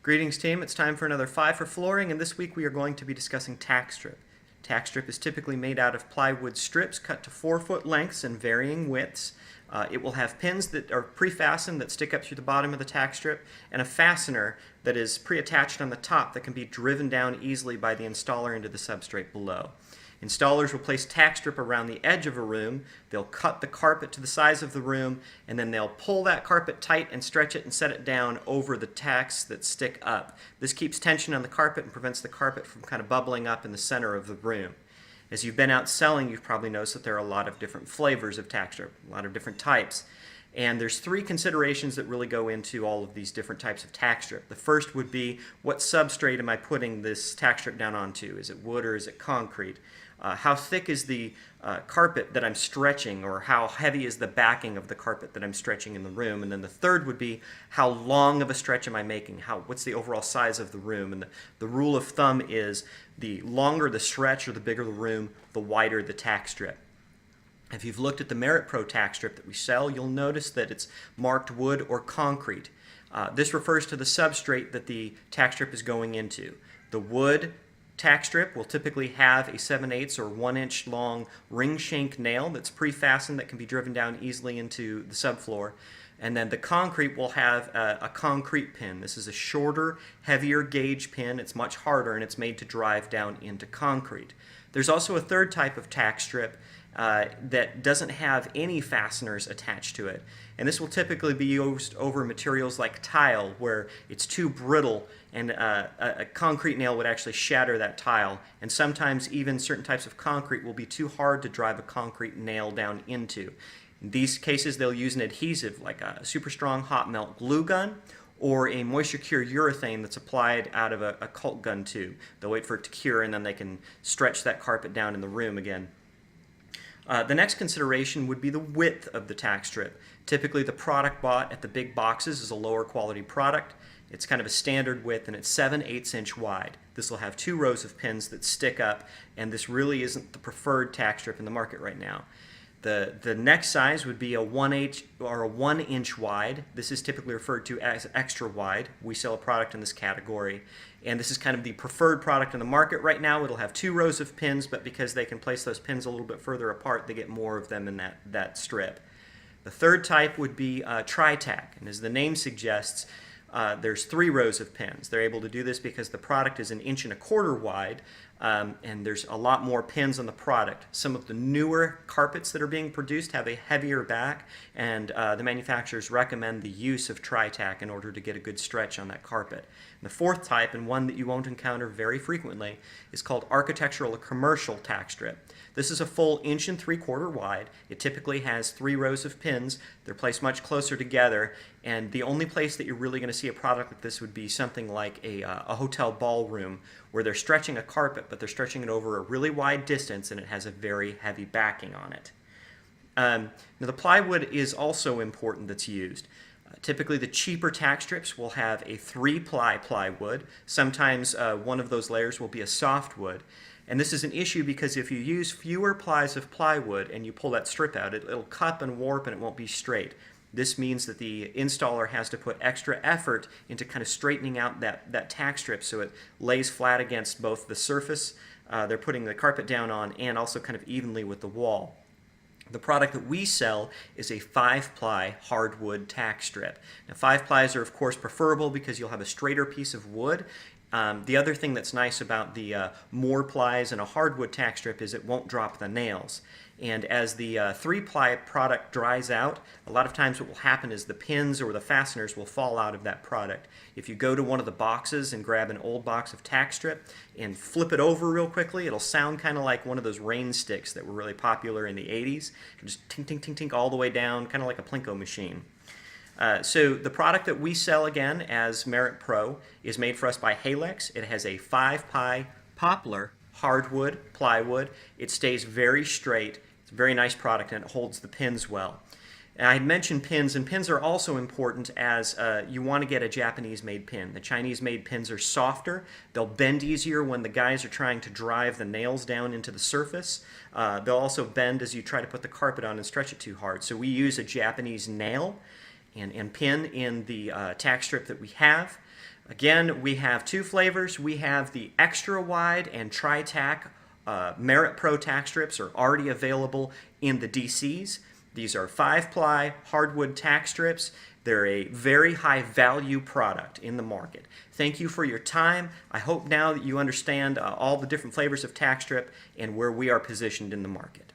Greetings team, it's time for another 5 for flooring, and this week we are going to be discussing tack strip. Tack strip is typically made out of plywood strips cut to 4-foot lengths and varying widths. It will have pins that are pre-fastened that stick up through the bottom of the tack strip, and a fastener that is pre-attached on the top that can be driven down easily by the installer into the substrate below. Installers will place tack strip around the edge of a room, they'll cut the carpet to the size of the room, and then they'll pull that carpet tight and stretch it and set it down over the tacks that stick up. This keeps tension on the carpet and prevents the carpet from kind of bubbling up in the center of the room. As you've been out selling, you've probably noticed that there are a lot of different flavors of tack strip, a lot of different types. And there's 3 considerations that really go into all of these different types of tack strip. The first would be, what substrate am I putting this tack strip down onto? Is it wood or is it concrete? How thick is the carpet that I'm stretching, or how heavy is the backing of the carpet that I'm stretching in the room? And then the third would be, how long of a stretch am I making? What's the overall size of the room? And the rule of thumb is, the longer the stretch or the bigger the room, the wider the tack strip. If you've looked at the Merit Pro tack strip that we sell, you'll notice that it's marked wood or concrete. This refers to the substrate that the tack strip is going into. The wood tack strip will typically have a 7/8 or 1 inch long ring shank nail that's pre-fastened that can be driven down easily into the subfloor. And then the concrete will have a concrete pin. This is a shorter, heavier gauge pin. It's much harder and it's made to drive down into concrete. There's also a third type of tack strip that doesn't have any fasteners attached to it. And this will typically be used over materials like tile, where it's too brittle and a concrete nail would actually shatter that tile. And sometimes even certain types of concrete will be too hard to drive a concrete nail down into. In these cases, they'll use an adhesive like a super strong hot melt glue gun, or a moisture cure urethane that's applied out of a caulk gun tube. They'll wait for it to cure and then they can stretch that carpet down in the room again. The next consideration would be the width of the tack strip. Typically the product bought at the big boxes is a lower quality product. It's kind of a standard width and it's 7/8 inch wide. This will have 2 rows of pins that stick up, and this really isn't the preferred tack strip in the market right now. The next size would be a 1/8 or a 1 inch wide. This is typically referred to as extra wide. We sell a product in this category, and this is kind of the preferred product in the market right now. It'll have 2 rows of pins, but because they can place those pins a little bit further apart, they get more of them in that strip. The third type would be tri-tack, and as the name suggests, there's 3 rows of pins. They're able to do this because the product is 1.25 inches wide, and there's a lot more pins on the product. Some of the newer carpets that are being produced have a heavier back, and the manufacturers recommend the use of tri-tack in order to get a good stretch on that carpet. And the fourth type, and one that you won't encounter very frequently, is called architectural or commercial tack strip. This is a full 1.75 inches wide. It typically has 3 rows of pins. They're placed much closer together, and the only place that you're really going to see a product like this would be something like a hotel ballroom, where they're stretching a carpet, but they're stretching it over a really wide distance, and it has a very heavy backing on it. Now the plywood is also important that's used. Typically the cheaper tack strips will have a 3-ply plywood. Sometimes one of those layers will be a softwood. And this is an issue because if you use fewer plies of plywood and you pull that strip out, it'll cup and warp and it won't be straight. This means that the installer has to put extra effort into kind of straightening out that tack strip so it lays flat against both the surface they're putting the carpet down on and also kind of evenly with the wall. The product that we sell is a 5-ply hardwood tack strip. Now 5 plies are of course preferable because you'll have a straighter piece of wood. The other thing that's nice about the more plies in a hardwood tack strip is it won't drop the nails. And as the 3-ply product dries out, a lot of times what will happen is the pins or the fasteners will fall out of that product. If you go to one of the boxes and grab an old box of tack strip and flip it over real quickly, it'll sound kind of like one of those rain sticks that were really popular in the 80s. It'll just tink, tink, tink, tink all the way down, kind of like a Plinko machine. So the product that we sell again as Merit Pro is made for us by Halex. It has a 5-ply poplar hardwood plywood. It stays very straight. It's a very nice product and it holds the pins well. And I had mentioned pins, and pins are also important as you want to get a Japanese-made pin. The Chinese-made pins are softer. They'll bend easier when the guys are trying to drive the nails down into the surface. They'll also bend as you try to put the carpet on and stretch it too hard. So we use a Japanese nail and pin in the tack strip that we have. Again, we have two flavors. We have the extra wide and tri-tack Merit Pro tack strips are already available in the DCs. These are 5-ply hardwood tack strips. They're a very high value product in the market. Thank you for your time. I hope now that you understand all the different flavors of tack strip and where we are positioned in the market.